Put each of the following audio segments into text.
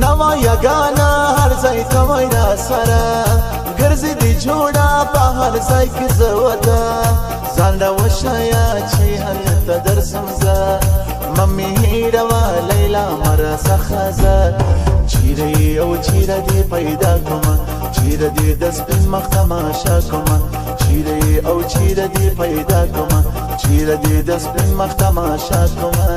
نوا یگانا هر ځای ته وای را سره ګرځې دې جوړه په هر ځای کې زه وته ځان راوښیه چې هلته درځم زه مه مې هېروه لیلا مه راڅخه ځه چیرې یې او چیرې دې پیدا کړمه چیرې دې د سپین مخ تماشا کړمه چیرې یې او چیرې دې پیدا کړمه چیرې دې د سپین مخ تماشا کړمه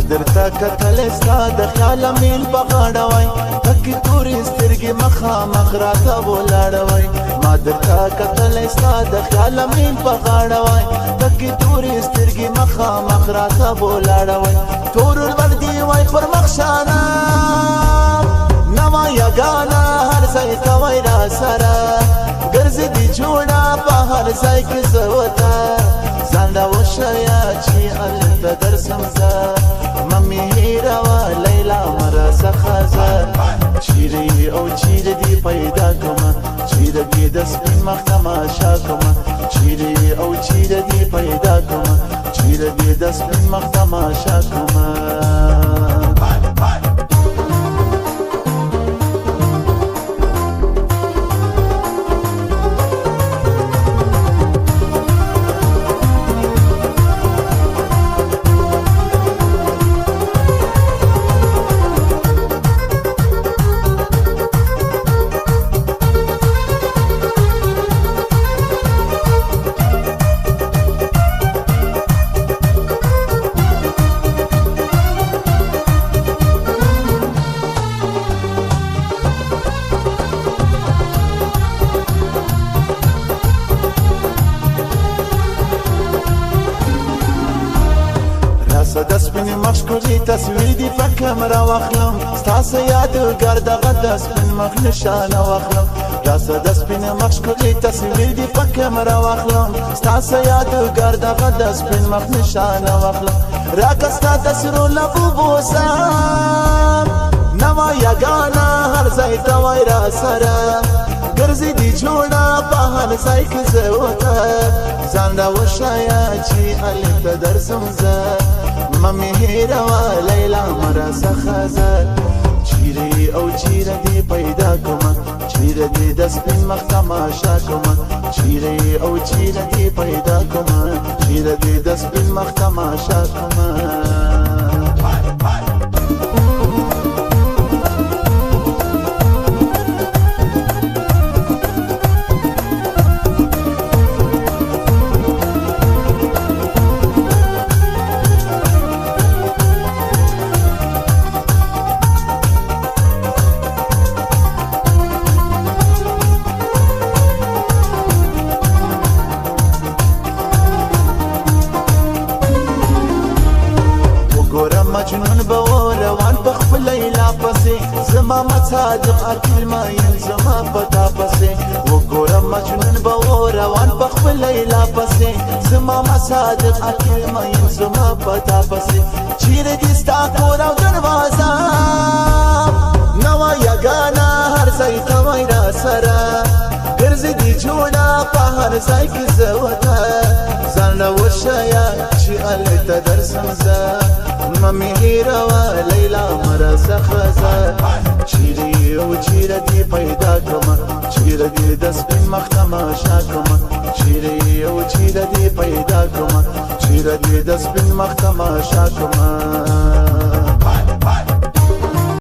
درته کتلی ستا د خیاله میل په غاړه وای پکې تورې سترګې مخامخ راته ولاړه وای ما درته کتلی ستا د خیاله میل په غاړه وای پکې تورې سترګې مخامخ راته ولاړه وای تور لمر دې وای پر مخ شانه نوا یګانه هر ځای ته وای را سره ګرځې دې جوړه په هر ځای کې زه وته ځان راوښیه چې هلته درځم زه مه مې هېروه لیلا مه راڅخه ځه چیرې او چیرې دې پیدا کړمه چیرې دې د سپین مخ تماشا کړمه چیرې او چیرې دې پیدا کړمه چیرې دې د سپین مخ تماشا کړمه د سپین مخ ښکلي تصویر دې په کمره واخلم ستاسو یادګار دغه د سپین مخ نشانه واخلم راسه د سپین مخ ښکلي تصویر دې په کمره واخلم ستاسو یادګار دغه د سپین مخ نشانه واخلم راکه ستا د سرو لبو بوسم نوا یګانه هر ځای ته وای را سره ګرځې دې جوړه په هر ځای کې زه وته ځان راوښیه چې هلته درځم زه مه مې هېروه لیلا مه راڅخه ځه چیرې او چیرې دې پیدا کړمه چیرې دې د سپین مخ تماشا کړمه چیرې او چیرې دې پیدا کړمه چیرې دې د سپین مخ تماشا کړمه مجنون به روان په خپل لیلا پسې زما مصادق عقل ماین زما په تا پسې وګوره مجنون به روان په خپل لیلا پسې زما مصادق عقل ماین زما په تا پسې چیرې دې ستا کور او دروازه نوا یګانه هر ځای ته وای را سره ګرځې دې جوړه په هر ځای کې زه وته ځان راوښیه چې هلته درځم زه مه مې هېروه لیلا مه راڅخه ځه چیرې او چیرې دې پیدا کړمه چیرې دې د سپین مخ تماشا کړمه چیرې او چیرې دې پیدا کړمه چیرې دې د سپین مخ تماشا کړمه